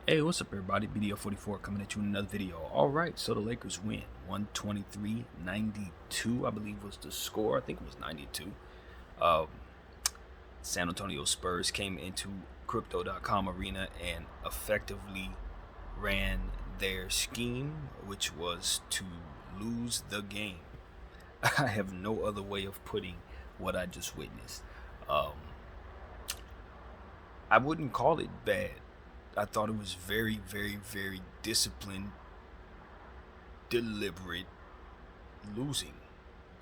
Hey, what's up, everybody? BDO44 coming at you in another video. All right, so the Lakers win 123-92, I believe was the score. I think it was 92. Um, San Antonio Spurs came into Crypto.com arena and effectively ran their scheme, which was to lose the game. I have no other way of putting what I just witnessed. Um, I wouldn't call it bad. I thought it was very, very, very disciplined, deliberate losing.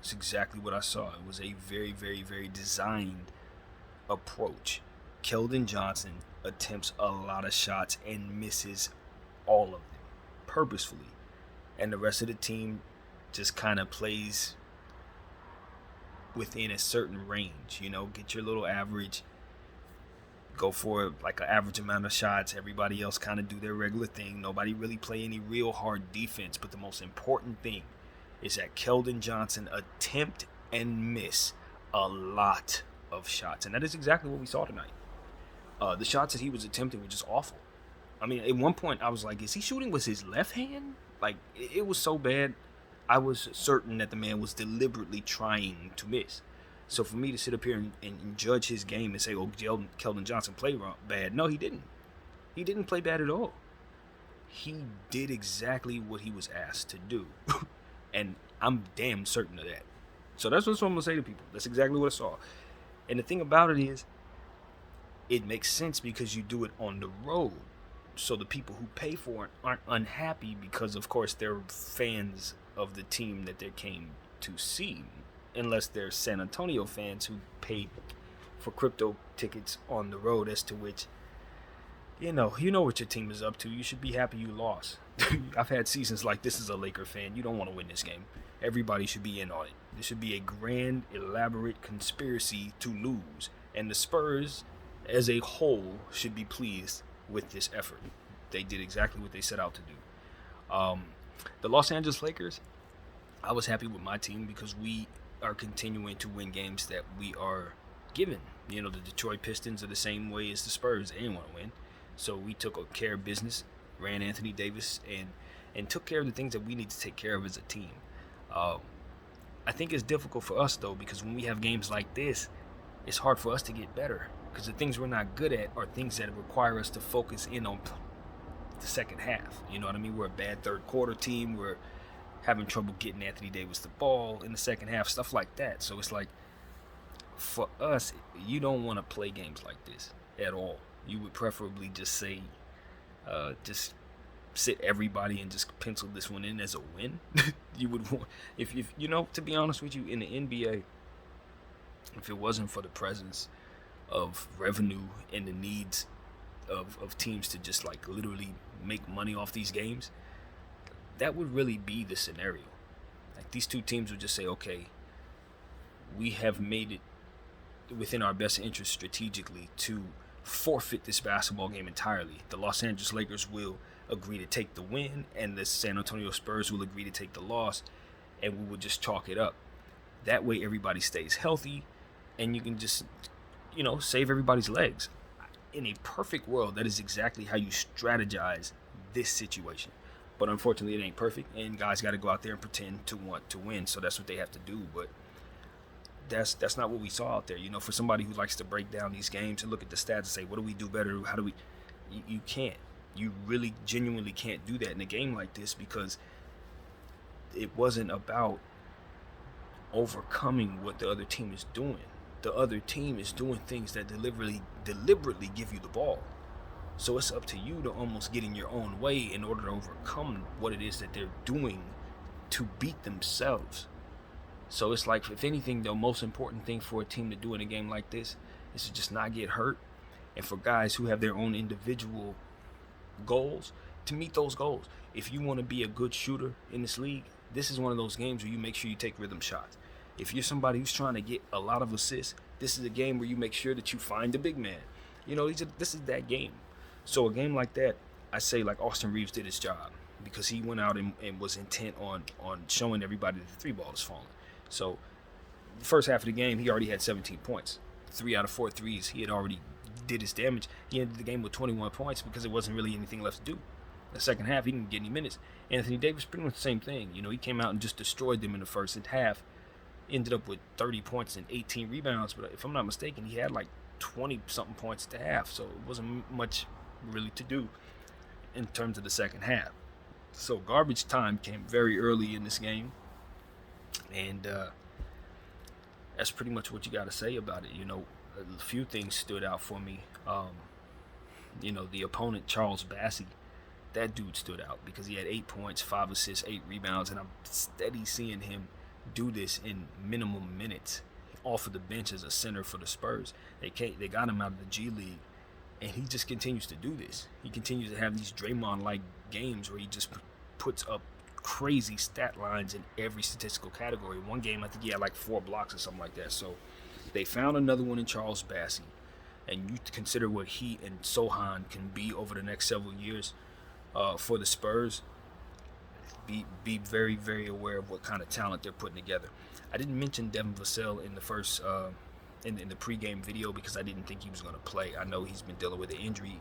It's exactly what I saw. It was a very, very, very designed approach. Keldon Johnson attempts a lot of shots and misses all of them purposefully. And the rest of the team just kind of plays within a certain range. Get your little average, go for like an average amount of shots. Everybody else kind of do their regular thing. Nobody really play any real hard defense. But the most important thing is that Keldon Johnson attempt and miss a lot of shots. And that is exactly what we saw tonight. The shots that he was attempting were just awful. I mean, at one point I was like, is he shooting with his left hand? Like, it was so bad. I was certain that the man was deliberately trying to miss. So for me to sit up here and judge his game and say, oh, Keldon Johnson played bad. No, he didn't. He didn't play bad at all. He did exactly what he was asked to do. And I'm damn certain of that. So that's what I'm going to say to people. That's exactly what I saw. And the thing about it is, it makes sense because you do it on the road. So the people who pay for it aren't unhappy because, of course, they're fans of the team that they came to see. Unless they're San Antonio fans who paid for crypto tickets on the road, as to which, you know what your team is up to. You should be happy you lost. I've had seasons like this as a Laker fan. You don't want to win this game. Everybody should be in on it. This should be a grand, elaborate conspiracy to lose. And the Spurs, as a whole, should be pleased with this effort. They did exactly what they set out to do. The Los Angeles Lakers, I was happy with my team because we are continuing to win games that we are given. The Detroit Pistons are the same way as the Spurs. They didn't want to win. So we took care of business, ran Anthony Davis, and took care of the things that we need to take care of as a team. I think it's difficult for us, though, because when we have games like this, it's hard for us to get better. Because the things we're not good at are things that require us to focus in on the second half. You know what I mean? We're a bad third quarter team. We're having trouble getting Anthony Davis the ball in the second half, stuff like that. So it's like, for us, you don't want to play games like this at all. You would preferably just say, just sit everybody and just pencil this one in as a win. You would want, if to be honest with you, in the NBA, if it wasn't for the presence of revenue and the needs of teams to just like literally make money off these games, that would really be the scenario. Like, these two teams would just say, okay, we have made it within our best interest strategically to forfeit this basketball game entirely. The Los Angeles Lakers will agree to take the win, and the San Antonio Spurs will agree to take the loss, and we will just chalk it up. That way everybody stays healthy, and you can just, save everybody's legs. In a perfect world, that is exactly how you strategize this situation. But unfortunately, it ain't perfect, and guys got to go out there and pretend to want to win. So that's what they have to do. But that's not what we saw out there. For somebody who likes to break down these games and look at the stats and say, what do we do better? How do we? You can't. You really genuinely can't do that in a game like this, because it wasn't about overcoming what the other team is doing. The other team is doing things that deliberately give you the ball. So it's up to you to almost get in your own way in order to overcome what it is that they're doing to beat themselves. So it's like, if anything, the most important thing for a team to do in a game like this is to just not get hurt, and for guys who have their own individual goals to meet those goals. If you want to be a good shooter in this league, this is one of those games where you make sure you take rhythm shots. If you're somebody who's trying to get a lot of assists, this is a game where you make sure that you find the big man. This is that game. So a game like that, I say, like, Austin Reeves did his job, because he went out and was intent on showing everybody that the three ball is falling. So the first half of the game, he already had 17 points. 3 out of 4 threes he had already did his damage. He ended the game with 21 points because there wasn't really anything left to do. The second half, he didn't get any minutes. Anthony Davis, pretty much the same thing. He came out and just destroyed them in the first half. Ended up with 30 points and 18 rebounds. But if I'm not mistaken, he had like 20-something points at the half. So it wasn't much really to do in terms of the second half. So garbage time came very early in this game. And that's pretty much what you got to say about it. A few things stood out for me. The opponent, Charles Bassey, that dude stood out because he had 8 points, 5 assists, 8 rebounds, and I'm steady seeing him do this in minimum minutes off of the bench as a center for the Spurs. They got him out of the G League, and he just continues to do this. He continues to have these Draymond-like games where he just puts up crazy stat lines in every statistical category. One game, I think he had like 4 blocks or something like that. So they found another one in Charles Bassey, and you consider what he and Sohan can be over the next several years for the Spurs. Be very, very aware of what kind of talent they're putting together. I didn't mention Devin Vassell in the first in the pregame video because I didn't think he was going to play. I know he's been dealing with the injury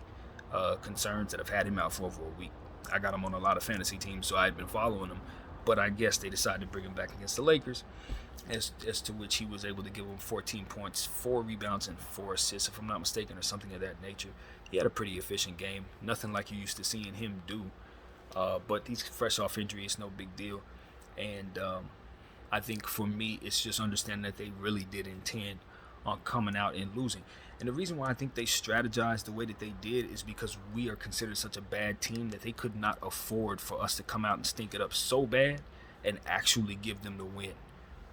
concerns that have had him out for over a week. I got him on a lot of fantasy teams, so I had been following him. But I guess they decided to bring him back against the Lakers, as to which he was able to give him 14 points, 4 rebounds, and 4 assists, if I'm not mistaken, or something of that nature. He had a pretty efficient game. Nothing like you're used to seeing him do. But he's fresh off injury. It's no big deal. And I think for me, it's just understanding that they really did intend on coming out and losing. And the reason why I think they strategized the way that they did is because we are considered such a bad team that they could not afford for us to come out and stink it up so bad and actually give them the win.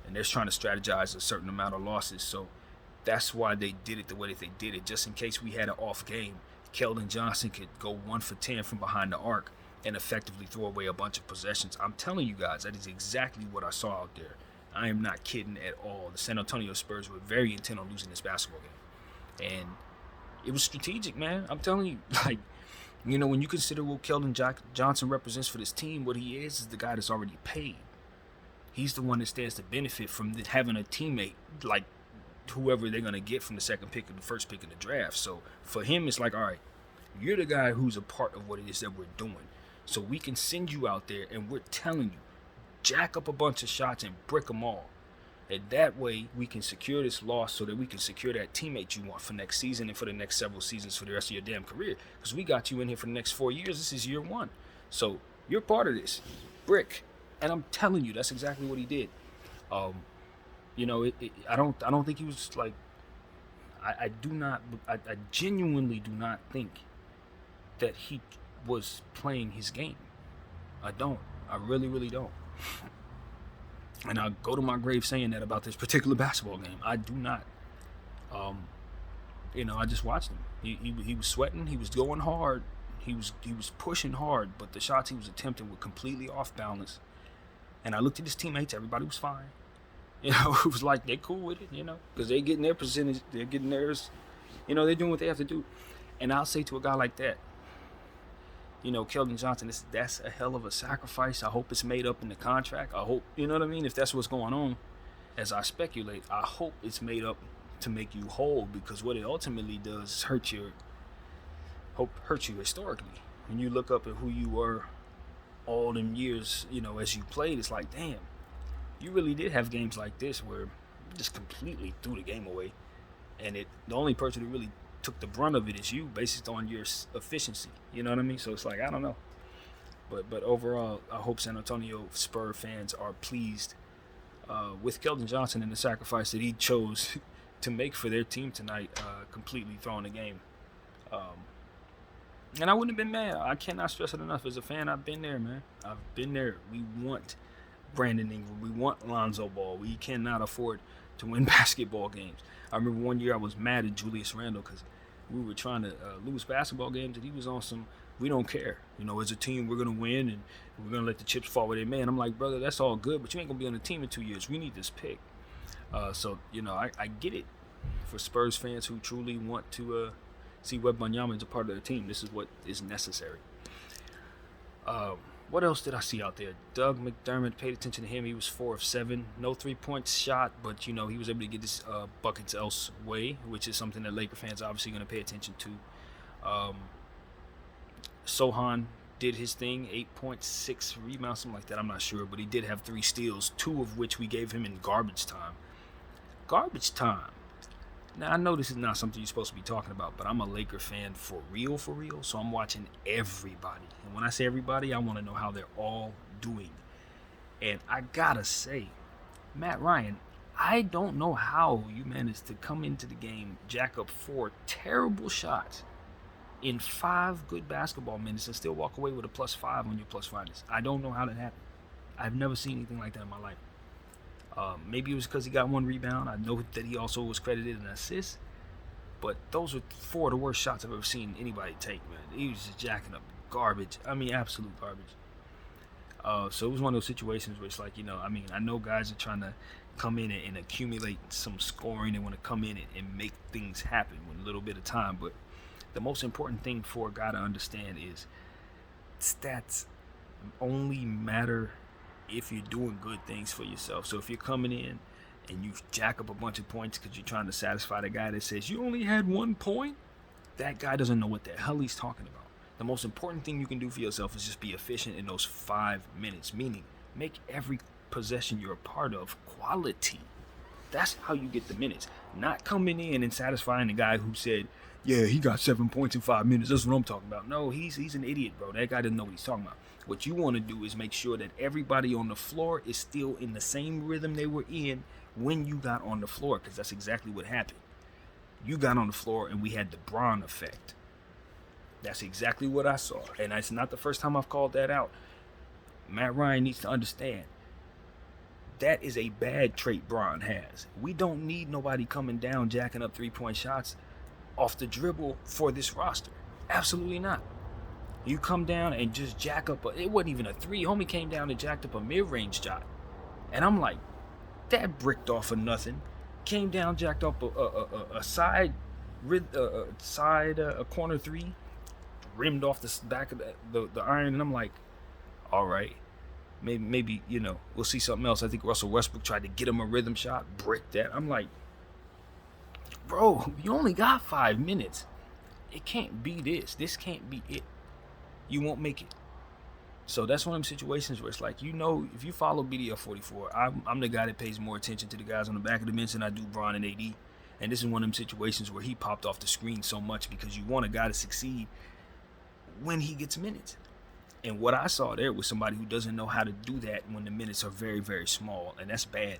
And they're trying to strategize a certain amount of losses. So that's why they did it the way that they did it. Just in case we had an off game, Keldon Johnson could go 1 for 10 from behind the arc and effectively throw away a bunch of possessions. I'm telling you guys, that is exactly what I saw out there. I am not kidding at all. The San Antonio Spurs were very intent on losing this basketball game. And it was strategic, man. I'm telling you, when you consider what Keldon Johnson represents for this team, what he is the guy that's already paid. He's the one that stands to benefit from having a teammate like whoever they're going to get from the second pick or the first pick in the draft. So for him, it's like, all right, you're the guy who's a part of what it is that we're doing. So we can send you out there and we're telling you, jack up a bunch of shots and brick them all. And that way we can secure this loss so that we can secure that teammate you want for next season and for the next several seasons for the rest of your damn career. Because we got you in here for the next 4 years. This is year 1. So you're part of this. Brick. And I'm telling you, that's exactly what he did. I don't think he was like, I genuinely do not think that he was playing his game. I don't. I really, really don't. And I'll go to my grave saying that about this particular basketball game. I do not. I just watched him. He was sweating. He was going hard. He was pushing hard, but the shots he was attempting were completely off balance. And I looked at his teammates. Everybody was fine. It was like they're cool with it, because they're getting their percentage. They're getting theirs. They're doing what they have to do. And I'll say to a guy like that, Keldon Johnson, that's a hell of a sacrifice. I hope it's made up in the contract. I hope, what I mean? If that's what's going on, as I speculate, I hope it's made up to make you whole, because what it ultimately does is hurt you historically. When you look up at who you were all them years, as you played, it's like, damn, you really did have games like this where you just completely threw the game away. And the only person who really took the brunt of it is you, based on your efficiency. You know what I mean? So it's like, I don't know. But overall, I hope San Antonio Spurs fans are pleased with Keldon Johnson and the sacrifice that he chose to make for their team tonight, completely throwing the game. And I wouldn't have been mad. I cannot stress it enough. As a fan, I've been there, man. I've been there. We want Brandon Ingram. We want Lonzo Ball. We cannot afford to win basketball games. I remember one year I was mad at Julius Randle because we were trying to lose basketball games, and he was on some, we don't care. As a team, we're going to win, and we're going to let the chips fall where they may. And I'm like, brother, that's all good, but you ain't going to be on the team in 2 years. We need this pick. So I get it for Spurs fans who truly want to see Wembanyama as a part of their team. This is what is necessary. What else did I see out there? Doug McDermott, paid attention to him. He was 4 of 7. No 3-point shot, but, he was able to get his buckets elsewhere, which is something that Laker fans are obviously going to pay attention to. Sohan did his thing, 8.6 rebounds, something like that. I'm not sure, but he did have 3 steals, 2 of which we gave him in garbage time. Garbage time. Now, I know this is not something you're supposed to be talking about, but I'm a Laker fan for real, so I'm watching everybody. And when I say everybody, I want to know how they're all doing. And I gotta say, Matt Ryan, I don't know how you managed to come into the game, jack up 4 terrible shots in 5 good basketball minutes and still walk away with a +5 on your +5. I don't know how that happened. I've never seen anything like that in my life. Maybe it was because he got 1 rebound. I know that he also was credited an assist. But those were 4 of the worst shots I've ever seen anybody take, man. He was just jacking up garbage. I mean, absolute garbage. So it was one of those situations where it's like, I know guys are trying to come in and accumulate some scoring. They want to come in and make things happen with a little bit of time. But the most important thing for a guy to understand is stats only matter if you're doing good things for yourself. So if you're coming in and you jack up a bunch of points because you're trying to satisfy the guy that says you only had 1 point, that guy doesn't know what the hell he's talking about. The most important thing you can do for yourself is just be efficient in those 5 minutes, meaning make every possession you're a part of quality. That's how you get the minutes. Not coming in and satisfying the guy who said, yeah, he got 7 points in 5 minutes. That's what I'm talking about. No, he's an idiot, bro. That guy doesn't know what he's talking about. What you want to do is make sure that everybody on the floor is still in the same rhythm they were in when you got on the floor, because that's exactly what happened. You got on the floor and we had the Bron effect. That's exactly what I saw. And it's not the first time I've called that out. Matt Ryan needs to understand that is a bad trait Bron has. We don't need nobody coming down jacking up 3-point shots off the dribble for this roster. Absolutely not. You come down and just jack up it wasn't even a 3. Homie came down and jacked up a mid-range shot. And I'm like, that bricked off of nothing. Came down, jacked up a side, a corner 3, rimmed off the back of the iron. And I'm like, all right, maybe we'll see something else. I think Russell Westbrook tried to get him a rhythm shot, bricked that. I'm like, bro, you only got 5 minutes. It can't be this. This can't be it. You won't make it. So that's one of them situations where it's like, if you follow BDF 44, I'm the guy that pays more attention to the guys on the back of the bench than I do Bron and AD. And this is one of them situations where he popped off the screen so much because you want a guy to succeed when he gets minutes. And what I saw there was somebody who doesn't know how to do that when the minutes are very, very small. And that's bad.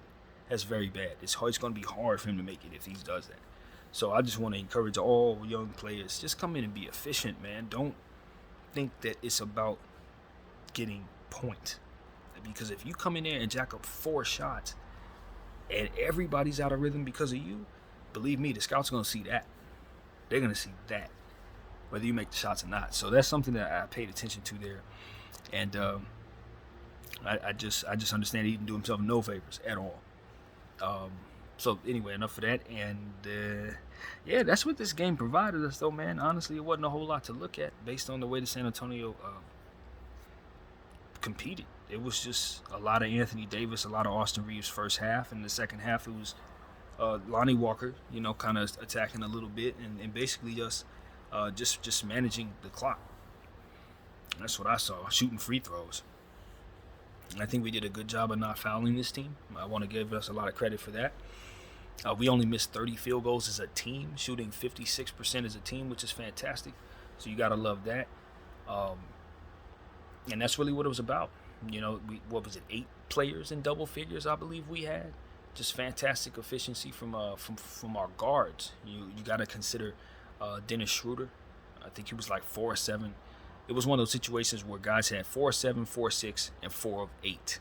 That's very bad. It's going to be hard for him to make it if he does that. So I just want to encourage all young players, just come in and be efficient, man. Don't think that it's about getting points, because if you come in there and jack up 4 shots and everybody's out of rhythm because of you, believe me, the scouts are going to see that. They're going to see that whether you make the shots or not. So that's something that I paid attention to there. And I just understand he didn't do himself no favors at all. So anyway, enough of that. And yeah, that's what this game provided us, though, man. Honestly, it wasn't a whole lot to look at based on the way the San Antonio competed. It was just a lot of Anthony Davis, a lot of Austin Reeves first half. In the second half, it was Lonnie Walker, kind of attacking a little bit and basically just managing the clock. That's what I saw, shooting free throws. And I think we did a good job of not fouling this team. I want to give us a lot of credit for that. We only missed 30 field goals as a team, shooting 56% as a team, which is fantastic. So you got to love that. And that's really what it was about. What was it, 8 players in double figures, I believe we had. Just fantastic efficiency from our guards. You got to consider Dennis Schroeder. I think he was like 4 or 7. It was one of those situations where guys had 4 or 7, 4 or 6, and 4 of 8.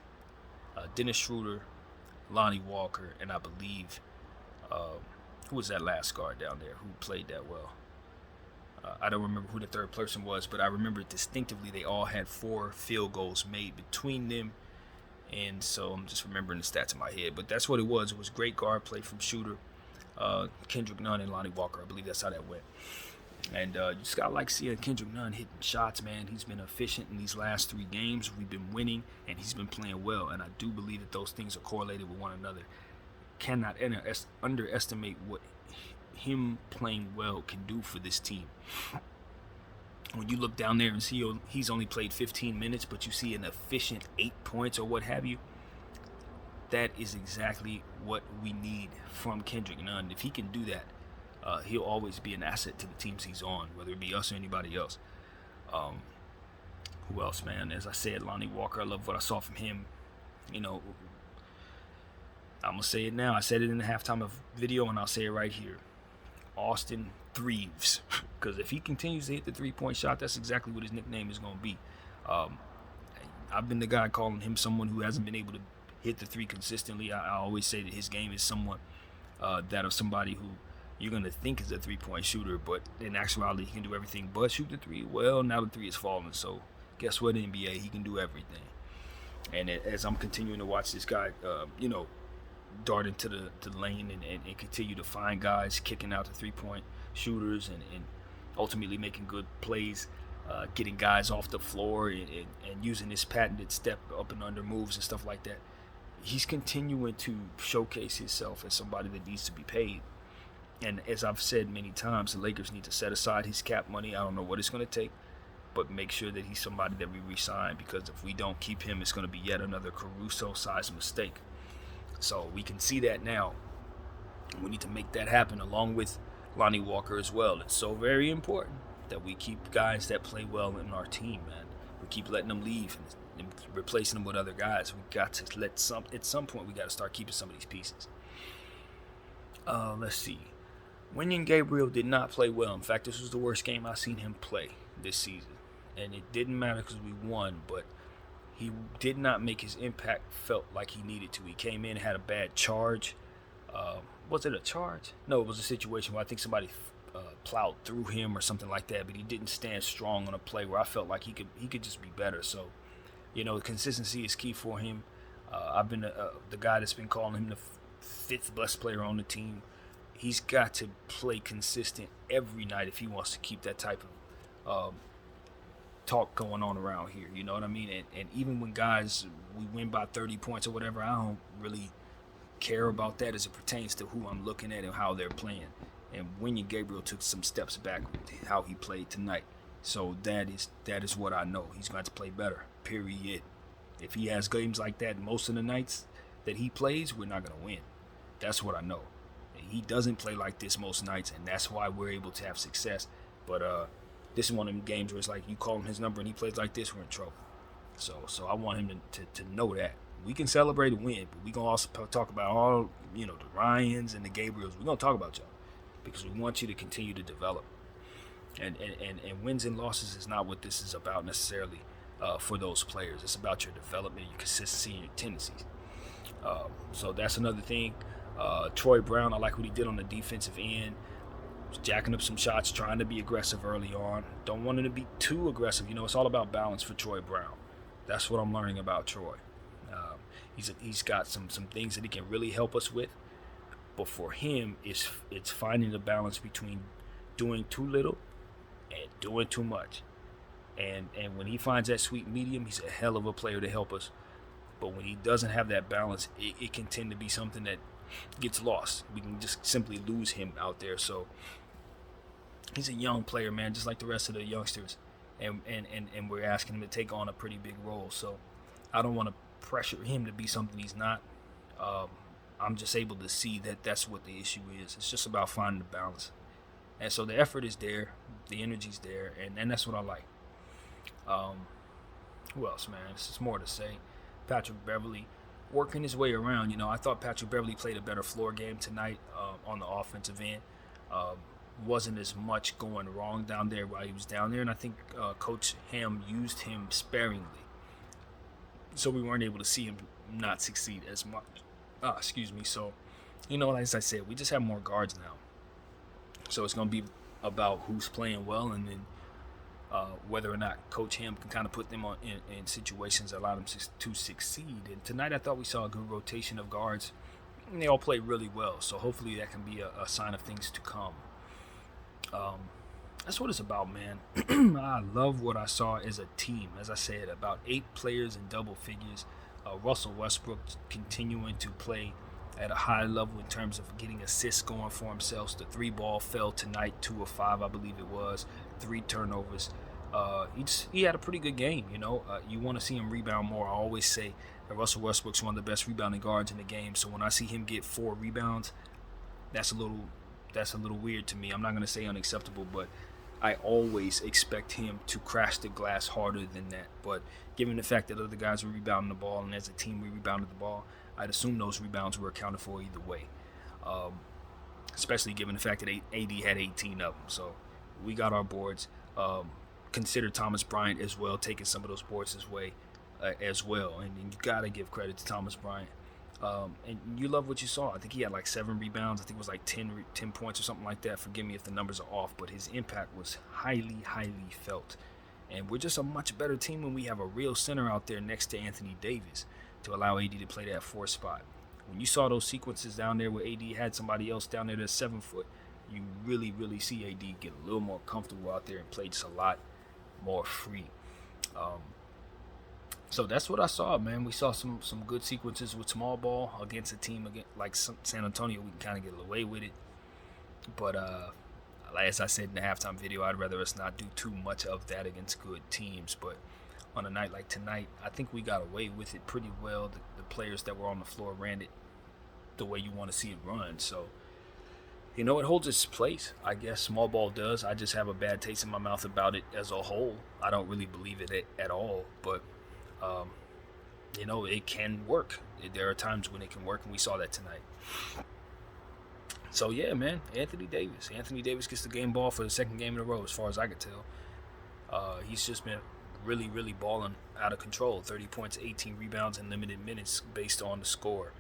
Dennis Schroeder, Lonnie Walker, and I believe who was that last guard down there who played that well? I don't remember who the third person was, but I remember distinctively they all had 4 field goals made between them. And so I'm just remembering the stats in my head. But that's what it was. It was great guard play from Shooter, Kendrick Nunn, and Lonnie Walker. I believe that's how that went. And you just got to like seeing Kendrick Nunn hitting shots, man. He's been efficient in these last 3 games. We've been winning, and he's been playing well. And I do believe that those things are correlated with one another. Cannot underestimate what him playing well can do for this team. When you look down there and see he's only played 15 minutes, but you see an efficient 8 points or what have you, that is exactly what we need from Kendrick Nunn. If he can do that, he'll always be an asset to the teams he's on, whether it be us or anybody else. Who else, man? As I said, Lonnie Walker, I love what I saw from him. You know, I'm going to say it now. I said it in the halftime of video, and I'll say it right here. Austin Threeves. Because if he continues to hit the 3-point shot, that's exactly what his nickname is going to be. I've been the guy calling him someone who hasn't been able to hit the 3 consistently. I always say that his game is somewhat that of somebody who you're going to think is a 3-point shooter, but in actuality, he can do everything but shoot the 3. Well, now the 3 is falling, so guess what, NBA? He can do everything. And as I'm continuing to watch this guy, dart into the lane and continue to find guys kicking out the 3-point shooters and ultimately making good plays, getting guys off the floor and using his patented step up and under moves and stuff like that. He's continuing to showcase himself as somebody that needs to be paid. And as I've said many times, the Lakers need to set aside his cap money. I don't know what it's going to take, but make sure that he's somebody that we re-sign, because if we don't keep him, it's going to be yet another Caruso-sized mistake. So we can see that now. We need to make that happen along with Lonnie Walker as well. It's so very important that we keep guys that play well in our team, man. We keep letting them leave and replacing them with other guys. We got to at some point, we got to start keeping some of these pieces. Let's see. Wenyen Gabriel did not play well. In fact, this was the worst game I've seen him play this season. And it didn't matter because we won, but he did not make his impact felt like he needed to. He came in and had a bad charge. Was it a charge? No, it was a situation where I think somebody plowed through him or something like that, but he didn't stand strong on a play where I felt like he could just be better. So, consistency is key for him. I've been the guy that's been calling him the 5th best player on the team. He's got to play consistent every night if he wants to keep that type of talk going on around here. You know what I mean? And even when we win by 30 points or whatever, I don't really care about that as it pertains to who I'm looking at and how they're playing. And Wenyen Gabriel took some steps back with how he played tonight. So that is what I know. He's going to play better, period. If he has games like that most of the nights that he plays, we're not going to win. That's what I know. He doesn't play like this most nights, and that's why we're able to have success. But this is one of them games where it's like you call him his number and he plays like this, we're in trouble. So I want him to know that. We can celebrate a win, but we're going to also talk about all, the Ryans and the Gabriels. We're going to talk about y'all because we want you to continue to develop. And wins and losses is not what this is about necessarily for those players. It's about your development, your consistency, and your tendencies. So that's another thing. Troy Brown, I like what he did on the defensive end. Jacking up some shots, trying to be aggressive early on. Don't want him to be too aggressive. It's all about balance for Troy Brown. That's what I'm learning about Troy. He's got some things that he can really help us with. But for him, it's finding the balance between doing too little and doing too much. And when he finds that sweet medium, he's a hell of a player to help us. But when he doesn't have that balance, it can tend to be something that gets lost. We can just simply lose him out there. So he's a young player, man, just like the rest of the youngsters. And we're asking him to take on a pretty big role. So I don't want to pressure him to be something he's not. I'm just able to see that that's what the issue is. It's just about finding the balance. And so the effort is there, the energy's there, and that's what I like. Who else, man? There's just more to say. Patrick Beverley working his way around. I thought Patrick Beverley played a better floor game tonight on the offensive end. Wasn't as much going wrong down there while he was down there, and I think Coach Ham used him sparingly. So we weren't able to see him not succeed as much. So, as I said, we just have more guards now. So it's going to be about who's playing well, and then whether or not Coach Ham can kind of put them in situations that allow them to succeed. And tonight I thought we saw a good rotation of guards. And they all played really well, so hopefully that can be a sign of things to come. That's what it's about, man. I love what I saw as a team. As I said, about 8 players in double figures. Russell Westbrook continuing to play at a high level in terms of getting assists going for himself. The 3 ball fell tonight, 2 of 5, I believe it was. 3 turnovers. He had a pretty good game, you know. You want to see him rebound more. I always say that Russell Westbrook's one of the best rebounding guards in the game. So when I see him get 4 rebounds, that's a little weird to me. I'm not going to say unacceptable, but I always expect him to crash the glass harder than that. But given the fact that other guys were rebounding the ball, and as a team we rebounded the ball, I'd assume those rebounds were accounted for either way. Especially given the fact that AD had 18 of them. So we got our boards. Consider Thomas Bryant as well, taking some of those boards his way as well. And you got to give credit to Thomas Bryant. And you love what you saw. I think he had like 7 rebounds. I think it was like 10 points or something like that. Forgive me if the numbers are off, but his impact was highly, highly felt. And we're just a much better team when we have a real center out there next to Anthony Davis to allow AD to play that 4 spot. When you saw those sequences down there where AD had somebody else down there that's 7 foot, you really, really see AD get a little more comfortable out there and play just a lot more free. So that's what I saw, man. We saw some good sequences with small ball against a team like San Antonio. We can kind of get away with it. But as I said in the halftime video, I'd rather us not do too much of that against good teams. But on a night like tonight, I think we got away with it pretty well. The players that were on the floor ran it the way you want to see it run. So, you know, it holds its place. I guess small ball does. I just have a bad taste in my mouth about it as a whole. I don't really believe it at all. But you know, it can work. There are times when it can work, and we saw that tonight. So, yeah, man, Anthony Davis. Anthony Davis gets the game ball for the 2nd game in a row, as far as I could tell. He's just been really, really balling out of control. 30 points, 18 rebounds, and limited minutes based on the score.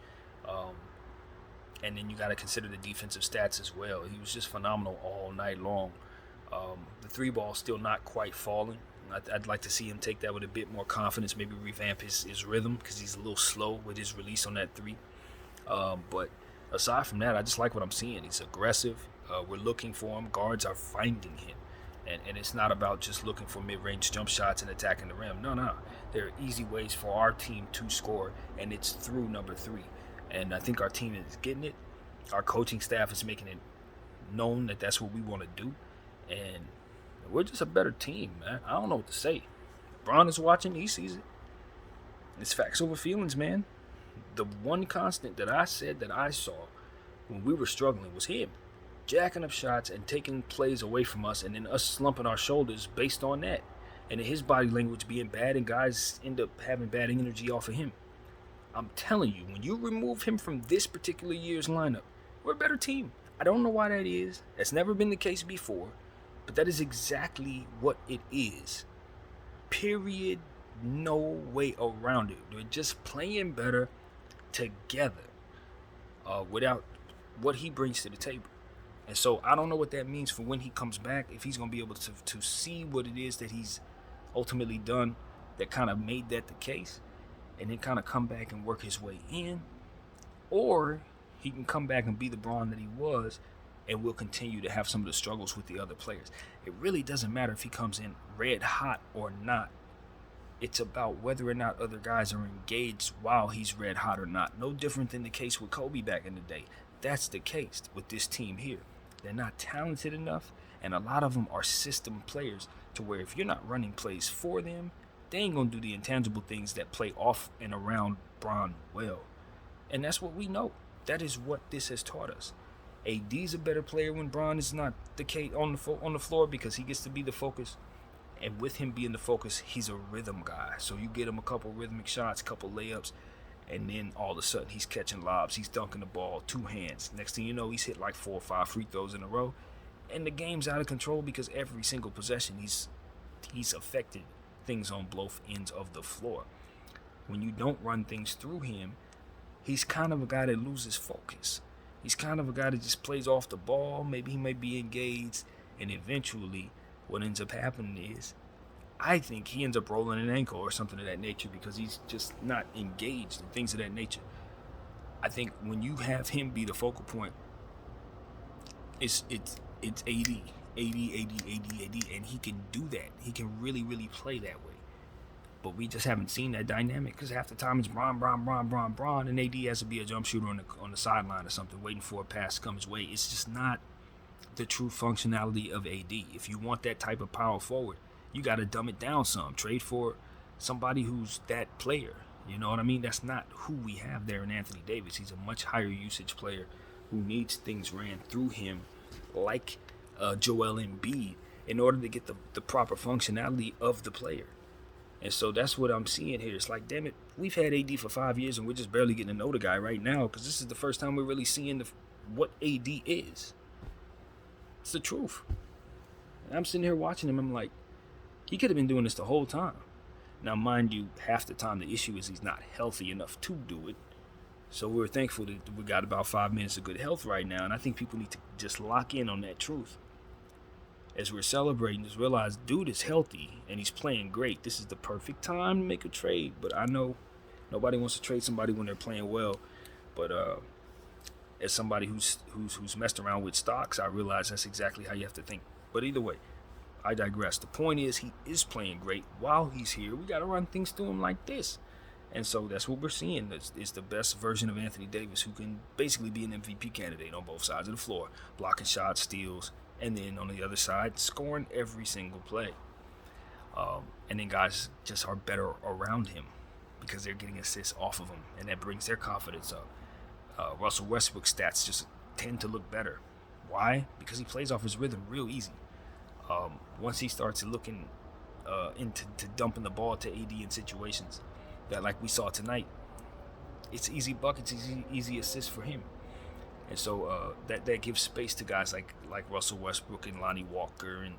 And then you got to consider the defensive stats as well. He was just phenomenal all night long. The 3 ball still not quite falling. I'd like to see him take that with a bit more confidence, maybe revamp his rhythm, because he's a little slow with his release on that 3. But aside from that, I just like what I'm seeing. He's aggressive. We're looking for him. Guards are finding him. And it's not about just looking for mid-range jump shots and attacking the rim. No. There are easy ways for our team to score, and it's through number 3. And I think our team is getting it. Our coaching staff is making it known that that's what we want to do. And we're just a better team, man. I don't know what to say. Bron is watching. He sees it. It's facts over feelings, man. The one constant that I said that I saw when we were struggling was him jacking up shots and taking plays away from us, and then us slumping our shoulders based on that. And then his body language being bad, and guys end up having bad energy off of him. I'm telling you, when you remove him from this particular year's lineup, we're a better team. I don't know why that is. That's never been the case before. But that is exactly what it is. Period. No way around it. They're just playing better together without what he brings to the table. And so I don't know what that means for when he comes back, if he's going to be able to see what it is that he's ultimately done that kind of made that the case, and then kind of come back and work his way in, or he can come back and be the Bron that he was, and we'll continue to have some of the struggles with the other players. It really doesn't matter if he comes in red hot or not. It's about whether or not other guys are engaged while he's red hot or not. No different than the case with Kobe back in the day. That's the case with this team here. They're not talented enough, and a lot of them are system players to where if you're not running plays for them, they ain't going to do the intangible things that play off and around Bron well. And that's what we know. That is what this has taught us. AD's a better player when Bron is not the case on the floor because he gets to be the focus. And with him being the focus, he's a rhythm guy. So you get him a couple rhythmic shots, couple layups, and then all of a sudden he's catching lobs, he's dunking the ball, 2 hands. Next thing you know, he's hit like 4 or 5 free throws in a row. And the game's out of control because every single possession he's affected things on both ends of the floor. When you don't run things through him, he's kind of a guy that loses focus. He's kind of a guy that just plays off the ball. Maybe he may be engaged, and eventually what ends up happening is I think he ends up rolling an ankle or something of that nature because he's just not engaged and things of that nature. I think when you have him be the focal point, it's AD. AD, and he can do that. He can really, really play that way. But we just haven't seen that dynamic because half the time it's Bron, and AD has to be a jump shooter on the sideline or something, waiting for a pass to come his way. It's just not the true functionality of AD. If you want that type of power forward, you got to dumb it down some. Trade for somebody who's that player. You know what I mean? That's not who we have there in Anthony Davis. He's a much higher usage player who needs things ran through him like Joel Embiid in order to get the proper functionality of the player. And so that's what I'm seeing here. It's like, damn it, we've had AD for 5 years and we're just barely getting to know the guy right now because this is the first time we're really seeing what AD is. It's the truth. And I'm sitting here watching him. I'm like, he could have been doing this the whole time. Now, mind you, half the time the issue is he's not healthy enough to do it. So we're thankful that we got about 5 minutes of good health right now. And I think people need to just lock in on that truth. As we're celebrating, just realize dude is healthy and he's playing great. This is the perfect time to make a trade. But I know nobody wants to trade somebody when they're playing well. But as somebody who's messed around with stocks, I realize that's exactly how you have to think. But either way, I digress. The point is he is playing great while he's here. We got to run things through him like this. And so that's what we're seeing. It's the best version of Anthony Davis, who can basically be an MVP candidate on both sides of the floor, blocking shots, steals, and then on the other side, scoring every single play. And then guys just are better around him because they're getting assists off of him, and that brings their confidence up. Russell Westbrook's stats just tend to look better. Why? Because he plays off his rhythm real easy. Once he starts looking into dumping the ball to AD in situations that, like we saw tonight, it's easy buckets, easy assists for him. And so that gives space to guys like Russell Westbrook and Lonnie Walker and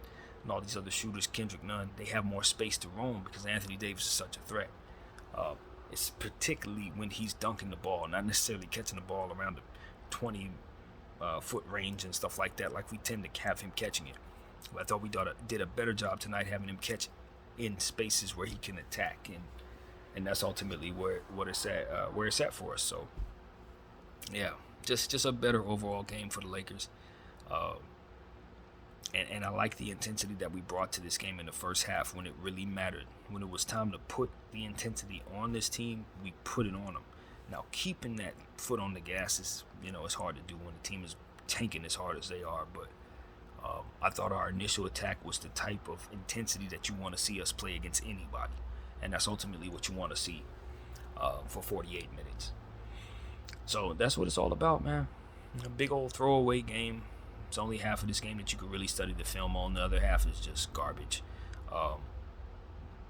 all these other shooters, Kendrick Nunn. They have more space to roam because Anthony Davis is such a threat. It's particularly when he's dunking the ball, not necessarily catching the ball around the 20-foot range and stuff like that, like we tend to have him catching it. But I thought we did a better job tonight having him catch in spaces where he can attack, and that's ultimately where it's at for us. So, yeah. Just a better overall game for the Lakers. And I like the intensity that we brought to this game in the first half when it really mattered. When it was time to put the intensity on this team, we put it on them. Now, keeping that foot on the gas is, it's hard to do when the team is tanking as hard as they are. But I thought our initial attack was the type of intensity that you want to see us play against anybody. And that's ultimately what you want to see for 48 minutes. So that's what it's all about, man. A big old throwaway game. It's only half of this game that you could really study the film on. The other half is just garbage.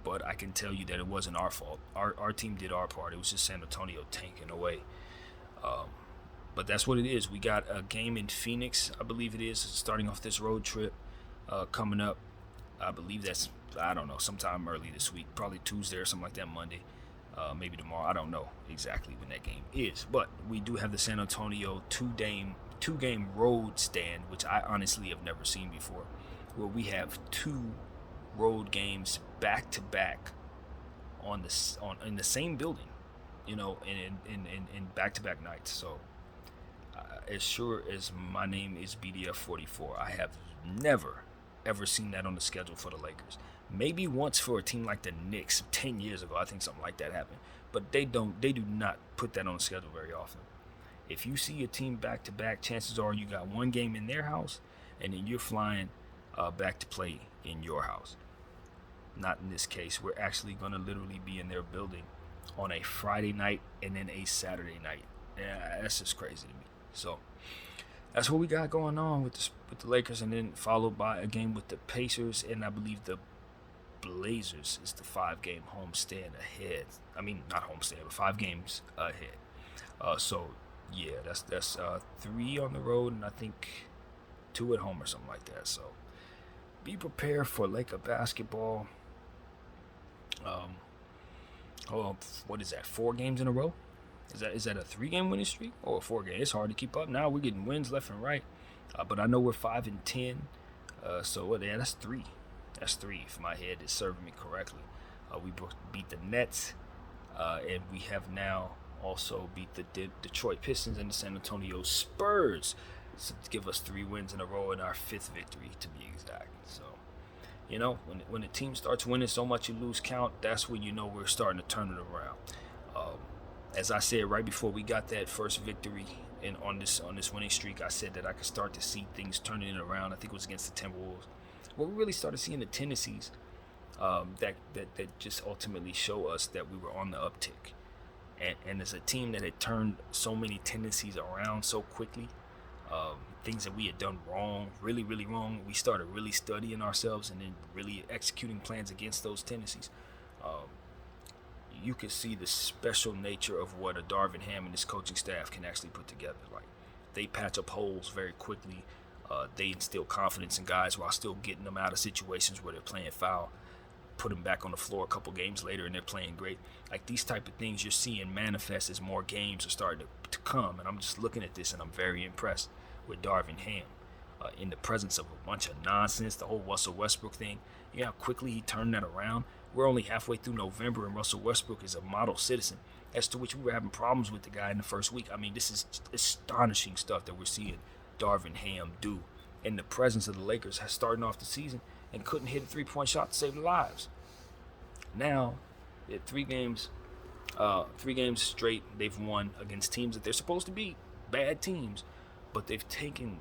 But I can tell you that it wasn't our fault. Our team did our part. It was just San Antonio tanking away. But that's what it is. We got a game in Phoenix, I believe it is, starting off this road trip coming up. I believe that's, sometime early this week. Probably Tuesday or something like that, Monday. Maybe tomorrow. I don't know exactly when that game is. But we do have the San Antonio two-game road stand, which I honestly have never seen before, where we have two road games back-to-back in the same building, in back-to-back nights. So as sure as my name is BDF44, I have never, ever seen that on the schedule for the Lakers. Maybe once for a team like the Knicks 10 years ago, I think something like that happened. But they do not put that on the schedule very often. If you see a team back-to-back, chances are you got one game in their house, and then you're flying back to play in your house. Not in this case. We're actually going to literally be in their building on a Friday night and then a Saturday night. Yeah, that's just crazy to me. So that's what we got going on with the Lakers, and then followed by a game with the Pacers, and I believe the Blazers is the 5-game homestand ahead. I mean, not homestand, but 5 games ahead. So yeah, that's 3 on the road, and I think 2 at home or something like that. So be prepared for Laker basketball. What is that? 4 games in a row? Is that a 3-game winning streak or a 4-game? It's hard to keep up now. We're getting wins left and right, but I know we're 5-10. So yeah, that's 3. That's 3 if my head is serving me correctly. We beat the Nets, and we have now also beat the Detroit Pistons and the San Antonio Spurs. give us 3 wins in a row and our 5th victory to be exact. So, when the team starts winning so much you lose count, that's when you know we're starting to turn it around. As I said right before we got that first victory on this winning streak, I said that I could start to see things turning it around. I think it was against the Timberwolves, where we really started seeing the tendencies that just ultimately show us that we were on the uptick. And as a team that had turned so many tendencies around so quickly, things that we had done wrong, really, really wrong, we started really studying ourselves and then really executing plans against those tendencies. You could see the special nature of what a Darvin Ham and his coaching staff can actually put together. Like, they patch up holes very quickly. They instill confidence in guys while still getting them out of situations where they're playing foul. Put them back on the floor a couple games later and they're playing great. Like, these type of things you're seeing manifest as more games are starting to come. And I'm just looking at this and I'm very impressed with Darvin Ham. In the presence of a bunch of nonsense, the whole Russell Westbrook thing, you know how quickly he turned that around. We're only halfway through November and Russell Westbrook is a model citizen, as to which we were having problems with the guy in the first week. I mean, this is astonishing stuff that we're seeing Darvin Ham do in the presence of the Lakers, starting off the season and couldn't hit a 3-point shot to save their lives. Now, at 3 games straight, they've won against teams that they're supposed to beat, bad teams, but they've taken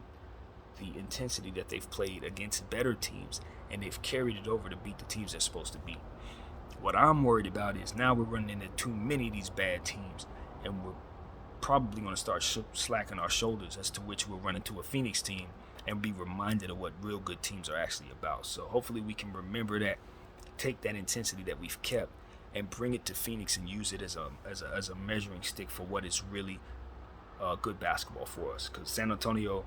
the intensity that they've played against better teams and they've carried it over to beat the teams they're supposed to beat. What I'm worried about is now we're running into too many of these bad teams, and we're probably going to start slacking our shoulders, as to which we'll run into a Phoenix team and be reminded of what real good teams are actually about. So hopefully we can remember that, take that intensity that we've kept and bring it to Phoenix and use it as a measuring stick for what is really good basketball for us. Because San Antonio,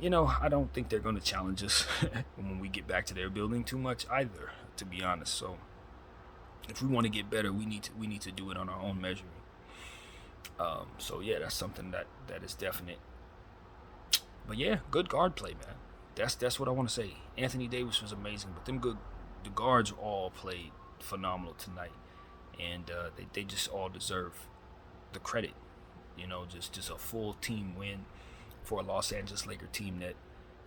I don't think they're going to challenge us when we get back to their building too much either, to be honest. So if we want to get better, we need to do it on our own measuring. So yeah, that's something that is definite. But yeah, good guard play, man. That's what I want to say. Anthony Davis was amazing, but the guards all played phenomenal tonight, and they just all deserve the credit. Just a full team win for a Los Angeles Laker team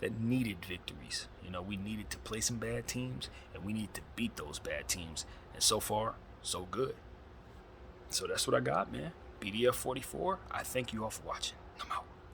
that needed victories. We needed to play some bad teams, and we need to beat those bad teams. And so far, so good. So that's what I got, man. BDF 44. I thank you all for watching. I'm out.